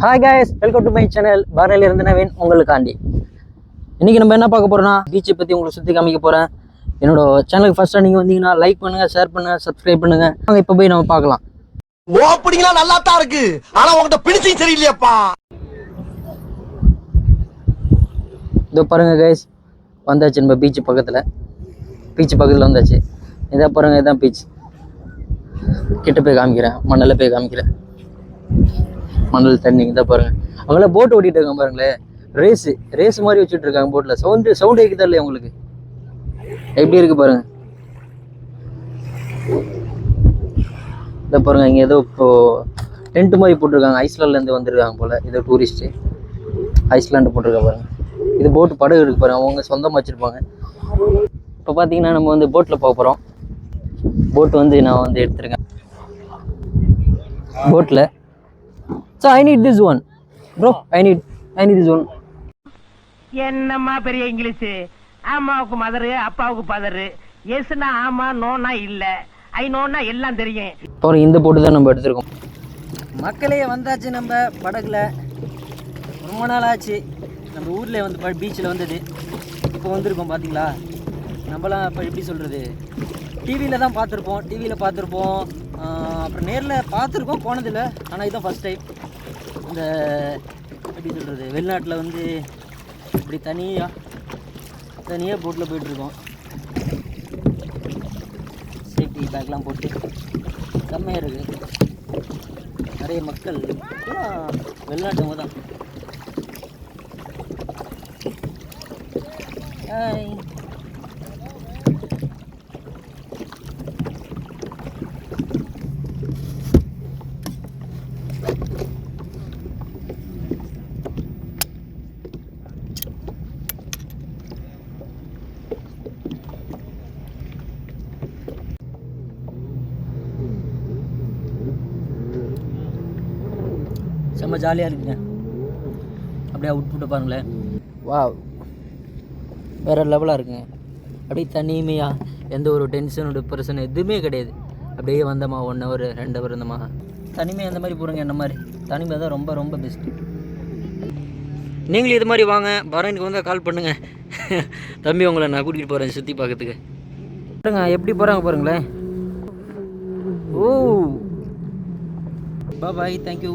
Hi guys, welcome to my channel. பாரதியில இருந்து நவீன் உங்களுக்காண்டி. இன்னைக்கு நம்ம என்ன பார்க்க போறோம்னா பீச்சை பற்றி உங்களுக்கு சுற்றி காமிக்க போகிறேன். என்னோட சேனலுக்கு ஃபர்ஸ்ட்டாக நீங்கள் வந்தீங்கன்னா லைக் பண்ணுங்கள், ஷேர் பண்ணுங்கள், சப்ஸ்கிரைப் பண்ணுங்கள். நாங்கள் இப்போ போய் நம்ம பார்க்கலாம். ஓப்பனிங்லாம் நல்லா தான் இருக்கு, ஆனால் உங்கள்கிட்ட பிடிச்சும் சரியில்லையாப்பா. இதோ பாருங்கள் கைஸ், வந்தாச்சு நம்ம பீச்சு பக்கத்தில் வந்தாச்சு. இதை பாருங்கள், இதுதான் பீச். கிட்ட போய் காமிக்கிறேன், மண்ணில் போய் காமிக்கிறேன். மணல் தண்ணி இதை பாருங்கள். அவங்களாம் போட்டு ஓட்டிகிட்டு இருக்காங்க பாருங்களேன். ரேஸ் மாதிரி வச்சுட்டு இருக்காங்க போட்டில். சவுண்டு கேட்குதா இல்லையா உங்களுக்கு? எப்படி இருக்கு பாருங்க. இதை பாருங்க, இங்கே ஏதோ இப்போ டென்ட் மாதிரி போட்டிருக்காங்க. ஐஸ்லாண்ட்லேருந்து வந்திருக்காங்க போல். ஏதோ டூரிஸ்ட்டு ஐஸ்லாண்டு போட்டிருக்காங்க பாருங்க. இது போட்டு படகு இருக்கு பாருங்க, அவங்க சொந்தமாக வச்சுருப்பாங்க. இப்போ பார்த்தீங்கன்னா நம்ம வந்து போட்டில் போக போகிறோம். போட்டு வந்து நான் வந்து எடுத்துருக்கேன் போட்டில். So I need this one, bro. I need this one. என்னம்மா பெரிய இங்கிலீஷ்? அம்மாவுக்கு மதரு, அப்பாவுக்கு பதரு. எஸ்னா ஆமா, நோனா இல்ல. ஐ நோனா எல்லாம் தெரியும். அப்புறம் இந்த போட்டு தான் நம்ம எடுத்துருக்கோம். மக்களே வந்தாச்சு நம்ம படகுல. ரொம்ப நாள் ஆச்சு நம்ம ஊரில் வந்து பீச்சில் வந்தது. இப்போ வந்திருக்கோம் பார்த்தீங்களா. நம்மளாம் இப்போ எப்படி சொல்கிறது, டிவியில் தான் பார்த்துருப்போம். அப்புறம் நேரில் பார்த்துருக்கோம், போனதில்லை. ஆனால் இதுதான் ஃபஸ்ட் டைம். இந்த எப்படி சொல்கிறது, வெளிநாட்டில் வந்து இப்படி தனியாக போட்டில் போயிட்டுருக்கோம். சேஃப்டி பேக்லாம் போட்டு செம்மையாக இருக்குது. நிறைய மக்கள் வெளிநாட்டவங்க தான். செம்ம ஜாலியாக இருக்குங்க. அப்படியே அவுட்புட்டை பாருங்களேன். வா, வேறு லெவலாக இருக்குங்க. அப்படியே தனிமையாக எந்த ஒரு டென்ஷனோட டிப்ரெஷன் எதுவுமே கிடையாது. அப்படியே வந்தோமா 1 hour 2 hour இருந்தோமா. தனிமையாக அந்த மாதிரி போகிறோங்க. என்ன மாதிரி தனிமை தான் ரொம்ப ரொம்ப பெஸ்ட்டு. நீங்களும் இது மாதிரி வாங்க, பரணிக்கு வந்தால் கால் பண்ணுங்கள். தம்பி உங்களை நான் கூட்டிகிட்டு போகிறேன் சுற்றி பார்க்கறதுக்கு. பாருங்க எப்படி போகிறாங்க பாருங்களேன். ஓ பாய், தேங்க்யூ.